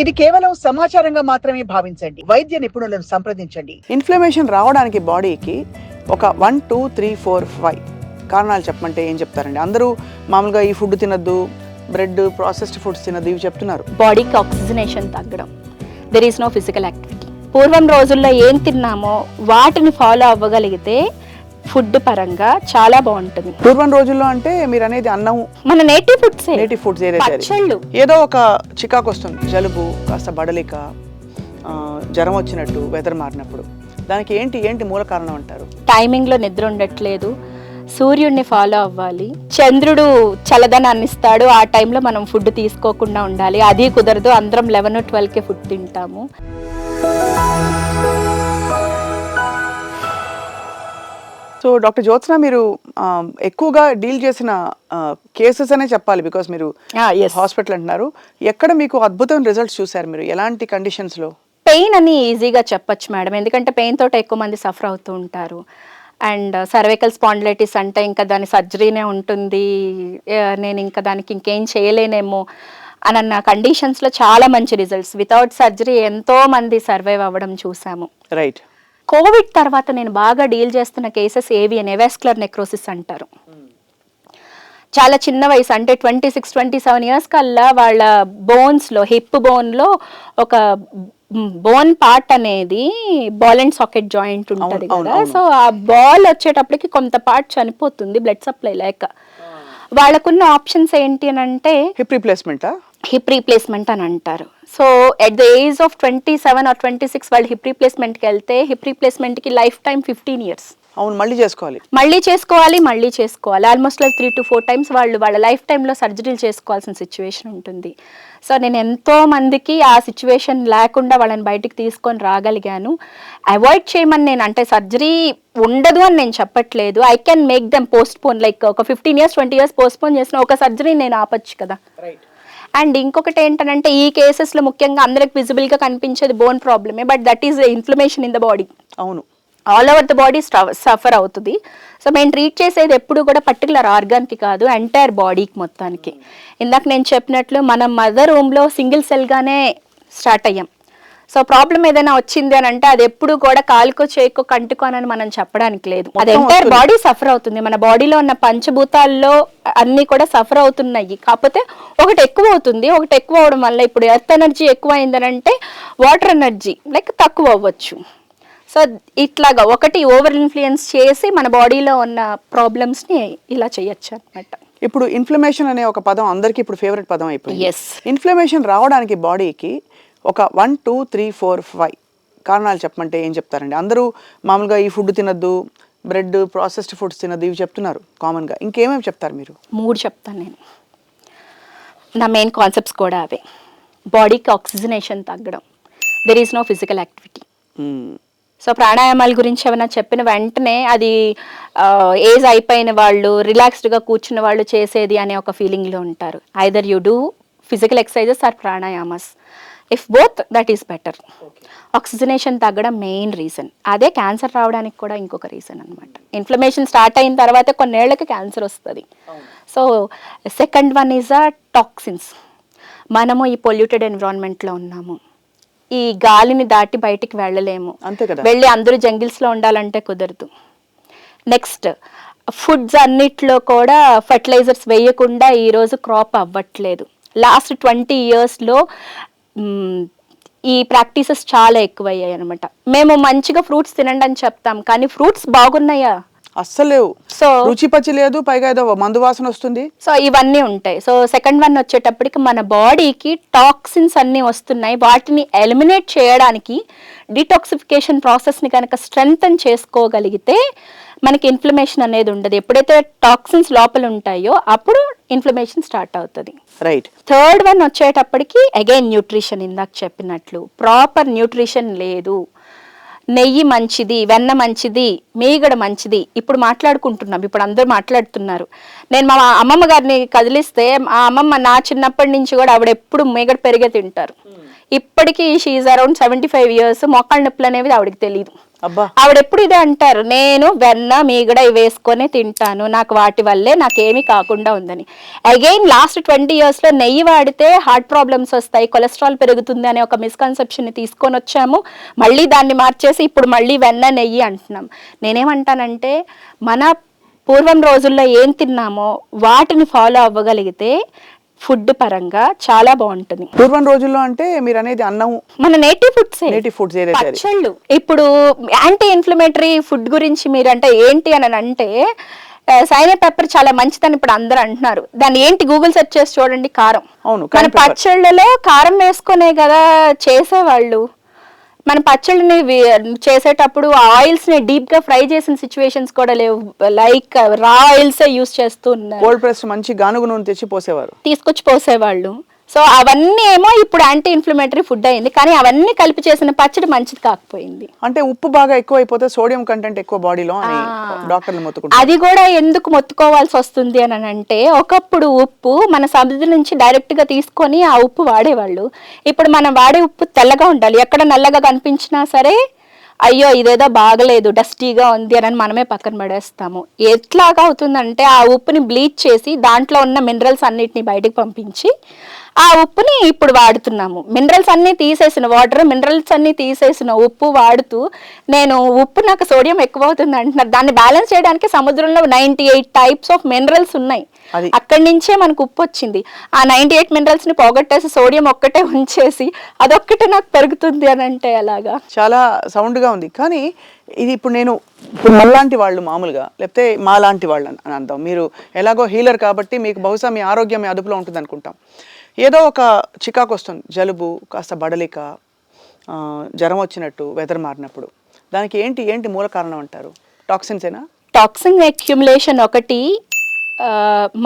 ఇది కేవలం సమాచారంగా మాత్రమే భావించండి. వైద్య నిపుణులను సంప్రదించండి. ఇన్ఫ్లమేషన్ రావడానికి బాడీకి ఒక 1 2 3 4 5 కారణాలు చెప్పమంటే ఏం చెప్తారండి? అందరూ మామూలుగా ఈ ఫుడ్ తినద్దు, బ్రెడ్, ప్రాసెస్డ్ ఫుడ్స్ తినద్దు ఇవి చెప్తున్నారు. బాడీకి ఆక్సిజనేషన్ తగ్గడం, there is no physical activity. పూర్వం రోజుల్లో ఏం తిన్నామో వాటిని ఫాలో అవ్వగలిగితే ఫుడ్ పరంగా చాలా బాగుంటుంది. పూర్వం రోజుల్లో అంటే మీరు అనేది అన్నం, మన నేటివ్ ఫుడ్స్, నేటివ్ ఫుడ్స్ పచ్చళ్ళు. ఏదో ఒక చికాకు వస్తుంది, జలుబు, కాస్త బడలిక, జ్వరం వచ్చినట్టు వెదర్ మారినప్పుడు, దానికి ఏంటి మూల కారణం అంటారు? టైమింగ్ లో నిద్ర ఉండట్లేదు, సూర్యుడిని ఫాలో అవ్వాలి, చంద్రుడు చల్లదనాన్ని ఇస్తాడు, ఆ టైంలో మనం ఫుడ్ తీసుకోకుండా ఉండాలి. అది కుదరదు, అందరం 11-12కే ఫుడ్ తింటాము. సో డాక్టర్ జ్యోత్స్న, మీరు ఎక్కువగా డీల్ చేసిన కేసెస్ అనే చెప్పాలి, బికాస్ మీరు హాస్పిటల్ అంటున్నారు. ఎక్కడ మీకు అద్భుతమైన రిజల్ట్స్ చూసారు మీరు? ఎలాంటి కండిషన్స్ లో? పెయిన్ అని ఈజీగా చెప్పొచ్చు మేడం, ఎందుకంటే పెయిన్ తోటి ఎక్కువ మంది సఫర్ అవుతూ ఉంటారు. అండ్ సర్వైకల్ స్పాండిలైటిస్ అంటే ఇంకా దాని సర్జరీనే ఉంటుంది, నేను ఇంకా దానికి ఇంకేం చేయలేనేమో అని అన్న కండిషన్స్లో చాలా మంచి రిజల్ట్స్, వితౌట్ సర్జరీ ఎంతో మంది సర్వైవ్ అవ్వడం చూసాము. రైట్. కోవిడ్ తర్వాత నేను బాగా డీల్ చేస్తున్న కేసెస్ ఏవి అని నెవాస్కులర్ నెక్రోసిస్ అంటారు. చాలా చిన్న వయసు, అంటే 26-27 ఇయర్స్ కల్లా వాళ్ళ బోన్స్లో, హిప్ బోన్లో ఒక బోన్ పార్ట్ అనేది బాల్ అండ్ సాకెట్ జాయింట్ ఉంటుంది కదా, సో ఆ బాల్ వచ్చేటప్పటికి కొంత పార్ట్ చనిపోతుంది బ్లడ్ సప్లై లేక. వాళ్ళకున్న ఆప్షన్స్ ఏంటి అని అంటే హిప్ రీప్లేస్మెంట్ అని అంటారు. So at the age of 27 or 26 వాళ్ళు హిప్ రీప్లేస్మెంట్కి వెళ్తే హిప్ రీప్లేస్మెంట్కి లైఫ్ టైం 15 years. అవును, మళ్ళీ చేసుకోవాలి. ఆల్మోస్ట్ 3 to 4 times వాళ్ళు వాళ్ళ లైఫ్ టైంలో సర్జరీలు చేసుకోవాల్సిన సిచ్యువేషన్ ఉంటుంది. సో నేను ఎంతో మందికి ఆ సిచ్యువేషన్ లేకుండా వాళ్ళని బయటికి తీసుకొని రాగలిగాను. అవాయిడ్ చేయమని నేను, అంటే సర్జరీ ఉండదు అని నేను చెప్పట్లేదు, I can make them postpone, like ఒక 15 years 20 years పోస్ట్పోన్ చేసిన ఒక సర్జరీ నేను ఆపచ్చు కదా. అండ్ ఇంకొకటి ఏంటంటే ఈ కేసెస్లో ముఖ్యంగా అందరికి విజిబుల్గా కనిపించేది బోన్ ప్రాబ్లమే, but that is inflammation in the body. అవును, all over the body suffer అవుతుంది. సో మేము ట్రీట్ చేసేది ఎప్పుడు కూడా పర్టికులర్ ఆర్గాన్కి కాదు, ఎంటైర్ బాడీకి మొత్తానికి. ఇందాక నేను చెప్పినట్లు మనం మదర్ రూమ్లో సింగిల్ సెల్గానే స్టార్ట్ అయ్యాం. సో ప్రాబ్లం ఏదైనా వచ్చింది అని అంటే అది ఎప్పుడు కూడా కాలుకో చేకో కంటికో అని మనం చెప్పడానికి లేదు, అది ఎంటైర్ బాడీ సఫర్ అవుతుంది. మన బాడీలో ఉన్న పంచభూతాల్లో అన్ని కూడా సఫర్ అవుతున్నాయి, కాకపోతే ఒకటి ఎక్కువ అవుతుంది. ఒకటి ఎక్కువ అవడం వల్ల ఇప్పుడు ఎర్త్ ఎనర్జీ ఎక్కువ అయిందనంటే వాటర్ ఎనర్జీ లైక్ తక్కువ అవ్వచ్చు. సో ఇట్లాగా ఒకటి ఓవర్ ఇన్ఫ్లుయెన్స్ చేసి మన బాడీలో ఉన్న ప్రాబ్లమ్స్ని ఇలా చేయొచ్చు అనమాట. ఇప్పుడు ఇన్ఫ్లమేషన్ అనే ఒక పదం అందరికీ ఇప్పుడు ఫేవరెట్ పదం అయిపోయింది. ఎస్. ఇన్ఫ్లమేషన్ రావడానికి బాడీకి ఒక 1 2 3 4 5 కారణాలు చెప్పమంటే ఏం చెప్తారండి? అందరూ మామూలుగా ఈ ఫుడ్ తినద్దు, బ్రెడ్, ప్రాసెస్డ్ ఫుడ్స్ తినద్దు ఇవి చెప్తున్నారు కామన్గా. ఇంకేమేమి చెప్తారు మీరు? 3 చెప్తాను నేను. నా మెయిన్ కాన్సెప్ట్స్ కూడా అవే. బాడీకి ఆక్సిజనేషన్ తగ్గడం, there is no physical activity. So ప్రాణాయామాల గురించి ఏమైనా చెప్పిన వెంటనే అది ఏజ్ అయిపోయిన వాళ్ళు, రిలాక్స్డ్గా కూర్చున్న వాళ్ళు చేసేది అనే ఒక ఫీలింగ్లో ఉంటారు. Either you do physical exercises or pranayamas. If both, that is better. Oxygenation తగ్గడం మెయిన్ రీజన్. అదే క్యాన్సర్ రావడానికి కూడా ఇంకొక రీజన్ అనమాట. ఇన్ఫ్లమేషన్ స్టార్ట్ అయిన తర్వాత కొన్నేళ్లకి క్యాన్సర్ వస్తుంది. So second one is toxins. మనము ఈ పొల్యూటెడ్ ఎన్విరాన్మెంట్లో ఉన్నాము, ఈ గాలిని దాటి బయటికి వెళ్ళలేము, వెళ్ళి అందరూ జంగిల్స్లో ఉండాలంటే కుదరదు. నెక్స్ట్ ఫుడ్స్ అన్నిట్లో కూడా ఫర్టిలైజర్స్ వేయకుండా ఈరోజు క్రాప్ అవ్వట్లేదు. లాస్ట్ 20 yearsలో ఈ ప్రాక్టీసెస్ చాలా ఎక్కువయ్యాయి అనమాట. మేము మంచిగా ఫ్రూట్స్ తినండి అని చెప్తాం, కానీ ఫ్రూట్స్ బాగున్నాయా? అస్సలు. సో రుచి పచ్చి లేదు, పైగా ఏదో మందు వాసన వస్తుంది. సో ఇవన్నీ ఉంటాయి. సో సెకండ్ వన్ వచ్చేటప్పటికి మన బాడీకి టాక్సిన్స్ అన్నీ వస్తున్నాయి, వాటిని ఎలిమినేట్ చేయడానికి డిటాక్సిఫికేషన్ ప్రాసెస్ని కనుక స్ట్రెంగ్తన్ చేసుకోగలిగితే మనకి ఇన్ఫ్లమేషన్ అనేది ఉండదు. ఎప్పుడైతే టాక్సిన్స్ లోపల ఉంటాయో అప్పుడు ఇన్ఫ్లమేషన్ స్టార్ట్ అవుతుంది. రైట్. థర్డ్ వన్ వచ్చేటప్పటికి అగైన్ న్యూట్రిషన్. ఇందాక చెప్పినట్లు ప్రాపర్ న్యూట్రిషన్ లేదు. నెయ్యి మంచిది, వెన్న మంచిది, మీగడ మంచిది, ఇప్పుడు మాట్లాడుకుంటున్నాం, ఇప్పుడు అందరూ మాట్లాడుతున్నారు. నేను మా అమ్మమ్మ గారిని కదిలిస్తే ఆ అమ్మమ్మ నా చిన్నప్పటి నుంచి కూడా ఆవిడ ఎప్పుడు మీగడ పెరిగే తింటారు. ఇప్పటికీ షీఈ్ అరౌండ్ 75 years. మోకాళ్ళ నొప్పులు అనేవి ఆవిడకి తెలియదు. అబ్బా. ఆవిడ ఎప్పుడు ఇదే అంటారు, నేను వెన్న మీగడ ఇవి వేసుకొని తింటాను, నాకు వాటి వల్లే నాకేమీ కాకుండా ఉందని. అగైన్ లాస్ట్ 20 years నెయ్యి వాడితే హార్ట్ ప్రాబ్లమ్స్ వస్తాయి, కొలెస్ట్రాల్ పెరుగుతుంది అనే ఒక మిస్కన్సెప్షన్ తీసుకొని వచ్చాము. మళ్ళీ దాన్ని మార్చేసి ఇప్పుడు మళ్ళీ వెన్న నెయ్యి అంటున్నాం. నేనేమంటానంటే మన పూర్వం రోజుల్లో ఏం తిన్నామో వాటిని ఫాలో అవ్వగలిగితే ఫుడ్ పరంగా చాలా బాగుంటుంది. పూర్వం రోజుల్లో అంటే మీరు అనేది అన్నం, మన నేటివ్ ఫుడ్స్, పచ్చళ్ళు. ఇప్పుడు యాంటీ ఇన్ఫ్లమేటరీ ఫుడ్ గురించి మీరు అంటే ఏంటి అని అంటే సైనో పెప్పర్ చాలా మంచిదని ఇప్పుడు అందరూ అంటున్నారు. దాన్ని ఏంటి గూగుల్ సెర్చ్ చేసి చూడండి, కారం. అవును, మన పచ్చళ్ళలో కారం వేసుకునే కదా చేసేవాళ్ళు. మన పచ్చళ్ళని చేసేటప్పుడు ఆయిల్స్ ని డీప్ గా ఫ్రై చేసిన సిచ్యువేషన్స్ కూడా లేవు. లైక్ రా ఆయిల్స్ యూస్ చేస్తూ ఉన్నారు. కోల్డ్ ప్రెస్ మంచి గానుగ నూనె తెచ్చి పోసేవారు, తీసుకొచ్చి పోసేవాళ్ళు. సో అవన్నీ ఏమో ఇప్పుడు యాంటీ ఇన్ఫ్లమేటరీ ఫుడ్ అయింది, కానీ అవన్నీ కలిపి చేసిన పచ్చడి మంచిది కాకపోయింది. అంటే ఉప్పు బాగా ఎక్కువ అయిపోతే సోడియం కంటెంట్ ఎక్కువ బాడీలో అని డాక్టర్లు మొత్తుకుంటారు. అది కూడా ఎందుకు మొత్తుకోవాల్సి వస్తుంది అని అంటే, ఒకప్పుడు ఉప్పు మన సముద్రం నుంచి డైరెక్ట్ గా తీసుకొని ఆ ఉప్పు వాడేవాళ్ళు. ఇప్పుడు మనం వాడే ఉప్పు తెల్లగా ఉండాలి. ఎక్కడ నల్లగా కనిపించినా సరే అయ్యో ఇదేదో బాగలేదు, డస్టీగా ఉంది అని మనమే పక్కన పడేస్తాము. ఎట్లాగా అవుతుందంటే ఆ ఉప్పుని బ్లీచ్ చేసి దాంట్లో ఉన్న మినరల్స్ అన్నిటిని బయటకు పంపించి ఆ ఉప్పుని ఇప్పుడు వాడుతున్నాము. మినరల్స్ అన్ని తీసేసిన వాటర్, మినరల్స్ అన్ని తీసేసిన ఉప్పు వాడుతూ నేను ఉప్పు నాకు సోడియం ఎక్కువ అవుతుంది అంటున్నారు. దాన్ని బ్యాలెన్స్ చేయడానికి సముద్రంలో 98 types of మినరల్స్ ఉన్నాయి. అక్కడి నుంచే మనకు ఉప్పు వచ్చింది. ఆ 98 మినరల్స్ ని పోగొట్టేసి సోడియం ఒక్కటే ఉంచేసి అదొక్కటే నాకు పెరుగుతుంది అని అంటే అలాగా చాలా సౌండ్ గా ఉంది. కానీ ఇది ఇప్పుడు మళ్ళాంటి వాళ్ళు మామూలుగా, లేకపోతే మా లాంటి వాళ్ళు అని అందాం. మీరు ఎలాగో హీలర్ కాబట్టి మీకు బహుశా మీ ఆరోగ్యం మీ అదుపులో ఉంటుంది అనుకుంటాం. ఏదో ఒక చికాకు వస్తుంది, జలుబు, కాస్త బడలిక, జ్వరం వచ్చినట్టు వెదర్ మారినప్పుడు, దానికి ఏంటి మూల కారణం అంటారు? టాక్సిన్సేనా? టాక్సిన్ అక్యుములేషన్ ఒకటి,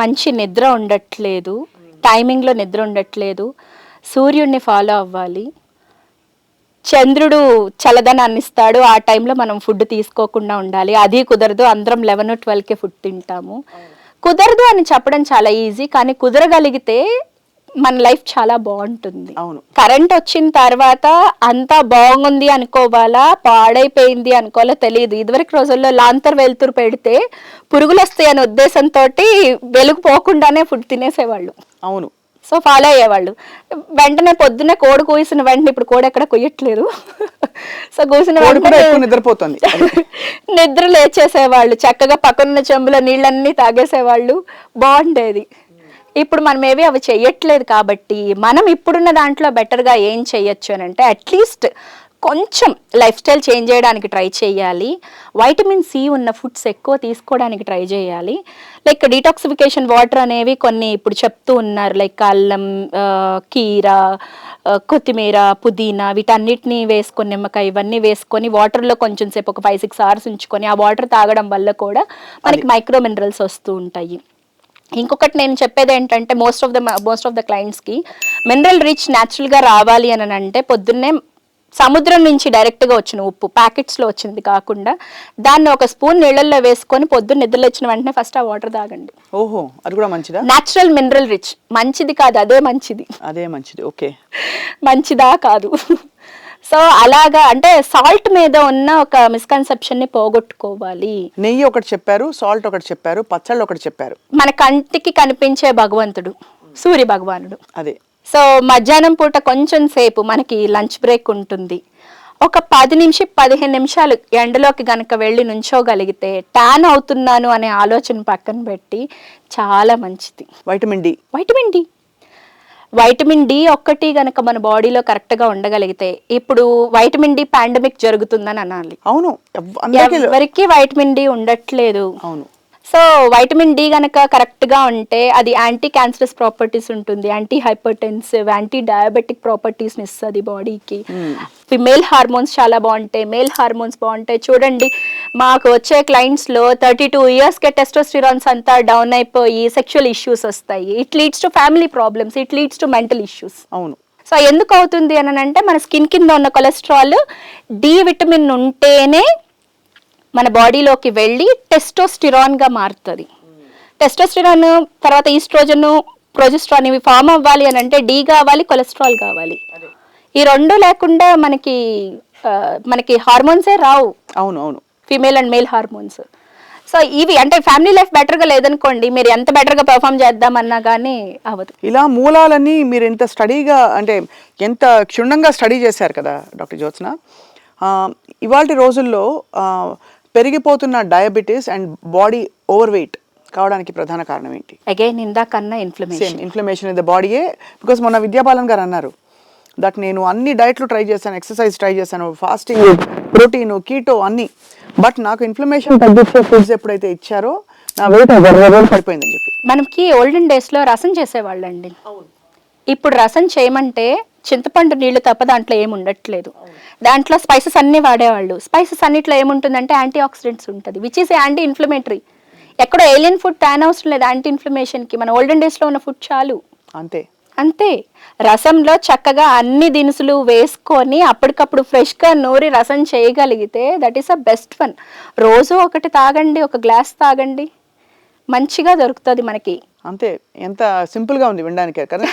మంచి నిద్ర ఉండట్లేదు, టైమింగ్లో నిద్ర ఉండట్లేదు, సూర్యుడిని ఫాలో అవ్వాలి, చంద్రుడు చల్లదనాన్ని ఇస్తాడు, ఆ టైంలో మనం ఫుడ్ తీసుకోకుండా ఉండాలి. అది కుదరదు, అందరం 11-12కే ఫుడ్ తింటాము. కుదరదు అని చెప్పడం చాలా ఈజీ, కానీ కుదరగలిగితే మన లైఫ్ చాలా బాగుంటుంది. అవును. కరెంట్ వచ్చిన తర్వాత అంతా బాగుంది అనుకోవాలా, పాడైపోయింది అనుకోవాలా తెలియదు. ఇదివరకు రోజుల్లో లాంతర్ వెలుతురు పెడితే పురుగులు వస్తాయి అనే ఉద్దేశంతో వెలుగు పోకుండానే ఫుడ్ తినేసేవాళ్ళు. అవును. సో ఫాలో అయ్యేవాళ్ళు. వెంటనే పొద్దున్నే కోడి కూసిన వెంటనే, ఇప్పుడు కోడి ఎక్కడ కొయ్యట్లేదు, సో కూసిన వెంటనే నిద్రపోతుంది, నిద్ర లేచేసేవాళ్ళు, చక్కగా పక్కనున్న చెంబులో నీళ్ళన్నీ తాగేసేవాళ్ళు, బాగుండేది. ఇప్పుడు మనం ఏవి అవి చెయ్యట్లేదు. కాబట్టి మనం ఇప్పుడున్న దాంట్లో బెటర్గా ఏం చెయ్యొచ్చు అని అంటే, అట్లీస్ట్ కొంచెం లైఫ్ స్టైల్ చేంజ్ చేయడానికి ట్రై చేయాలి. వైటమిన్ సి ఉన్న ఫుడ్స్ ఎక్కువ తీసుకోవడానికి ట్రై చేయాలి. లైక్ డీటాక్సిఫికేషన్ వాటర్ అనేవి కొన్ని ఇప్పుడు చెప్తూ ఉన్నారు. లైక్ అల్లం, కీర, కొత్తిమీర, పుదీనా, వీటన్నిటిని వేసుకొని, నిమ్మకాయ, ఇవన్నీ వేసుకొని వాటర్లో కొంచెం సేపు ఒక 5-6 hours ఉంచుకొని ఆ వాటర్ తాగడం వల్ల కూడా మనకి మైక్రో మినరల్స్ వస్తూ ఉంటాయి. ఇంకొకటి నేను చెప్పేది ఏంటంటే, మోస్ట్ ఆఫ్ ద క్లయింట్స్కి మినరల్ రిచ్ న్యాచురల్గా రావాలి అని అంటే, పొద్దున్నే సముద్రం నుంచి డైరెక్ట్గా వచ్చిన ఉప్పు, ప్యాకెట్స్లో వచ్చింది కాకుండా దాన్ని ఒక స్పూన్ నీళ్ళల్లో వేసుకొని పొద్దున్న నిద్రలో వచ్చిన వెంటనే ఫస్ట్ ఆ వాటర్ తాగండి. ఓహో, అది కూడా మంచిదా? న్యాచురల్ మినరల్ రిచ్, మంచిది కాదు, అదే మంచిది. ఓకే, మంచిదా కాదు. సో అలాగా అంటే సాల్ట్ మీద ఉన్న ఒక మిస్కన్సెప్షన్ ని పోగొట్టుకోవాలి. నెయ్యి ఒకటి చెప్పారు, సాల్ట్ ఒకటి చెప్పారు, పచ్చళ్ళు ఒకటి చెప్పారు. మన కంటికి కనిపించే భగవంతుడు సూర్య భగవానుడు. అదే. సో మధ్యాహ్నం పూట కొంచెం సేపు మనకి లంచ్ బ్రేక్ ఉంటుంది, ఒక 10-15 నిమిషాలు ఎండలోకి గనక వెళ్ళి నుంచోగలిగితే ట్యాన్ అవుతున్నాను అనే ఆలోచన పక్కన పెట్టి చాలా మంచిది. వైటమిన్ డి ఒక్కటి గనక మన బాడీలో కరెక్ట్ గా ఉండగలిగితే, ఇప్పుడు వైటమిన్ డి పాండమిక్ జరుగుతుందని అనాలి. అవును, ఎవరికి వైటమిన్ డి ఉండట్లేదు. అవును. సో వైటమిన్ డి గనక కరెక్ట్ గా ఉంటే అది యాంటీ క్యాన్సరస్ ప్రాపర్టీస్ ఉంటుంది, anti hypertensive, anti diabetic properties ని ఇస్తుంది బాడీకి. ఫిమేల్ హార్మోన్స్ చాలా బాగుంటాయి, మేల్ హార్మోన్స్ బాగుంటాయి. చూడండి, మాకు వచ్చే క్లయింట్స్ లో 32 years కే టెస్టోస్టిరాన్స్ అంతా డౌన్ అయిపోయి సెక్షువల్ ఇష్యూస్ వస్తాయి. It leads to family problems, it leads to mental issues. అవును. సో ఎందుకు అవుతుంది అని అంటే, మన స్కిన్ కింద ఉన్న కొలెస్ట్రాల్, డి విటమిన్ ఉంటేనే మన బాడీలోకి వెళ్ళి టెస్టోస్టిరాన్ గా మారుతుంది. టెస్టోస్టిరాన్ తర్వాత ఈస్ట్రోజన్, ప్రొజెస్ట్రాన్ ఇవి ఫామ్ అవ్వాలి అని అంటే డి కావాలి, కొలెస్ట్రాల్ కావాలి. ఈ రెండు లేకుండా మనకి హార్మోన్సే రావు, అవును అవును. Female and male hormones. So ఇవి అంటే ఫ్యామిలీ లైఫ్ బెటర్గా లేదనుకోండి, మీరు ఎంత బెటర్గా పెర్ఫామ్ చేద్దామన్నా కానీ అవ్వదు. ఇలా మూలాలన్నీ మీరు ఎంత స్టడీగా అంటే ఎంత క్షుణ్ణంగా స్టడీ చేశారు కదా డాక్టర్ జ్యోత్స్న. ఇవాళ రోజుల్లో పెరిగిపోతున్న diabetes and body overweight కావడానికి ప్రధాన కారణం ఏంటి? అగైన్ ఇందాకన్నా ఇన్ఫ్లమేషన్. ఇన్ఫ్లమేషన్ ఇన్ ద బాడీయే. బికాస్ మొన్న విద్యాబాలన్ గారు అన్నారు దట్ నేను అన్ని డైట్లు ట్రై చేశాను, ఎక్సర్సైజ్ ట్రై చేశాను, ఫాస్టింగ్, ప్రోటీన్, కీటో అన్ని, బట్ నాకు ఇన్ఫ్లమేషన్ తగ్గించే ఫుడ్స్ ఎప్పుడైతే ఇచ్చారో నా వెయిట్ పడిపోయిందని చెప్పి. మనకి ఓల్డెన్ డేస్లో రసం చేసేవాళ్ళండి. ఇప్పుడు రసం చేయమంటే చింతపండు నీళ్లు తప్ప దాంట్లో ఏమి ఉండట్లేదు. దాంట్లో స్పైసెస్ అన్నీ వాడేవాళ్ళు. స్పైసెస్ అన్నిట్లో ఏముంటుందంటే యాంటీ ఆక్సిడెంట్స్ ఉంటుంది, విచ్ ఈస్ యాంటీ ఇన్ఫ్లమేటరీ. ఎక్కడో ఏలియన్ ఫుడ్ తేన అవసరం లేదు యాంటీ ఇన్ఫ్లమేషన్కి. మన ఓల్డెన్ డేస్లో ఉన్న ఫుడ్ చాలు. అంతే అంతే. రసంలో చక్కగా అన్ని దినుసులు వేసుకొని అప్పటికప్పుడు ఫ్రెష్గా నూరి రసం చేయగలిగితే that is a best one. రోజు ఒకటి తాగండి, ఒక గ్లాస్ తాగండి, మంచిగా దొరుకుతుంది మనకి. అంతే. ఎంత సింపుల్గా ఉంది వినడానికి కదా.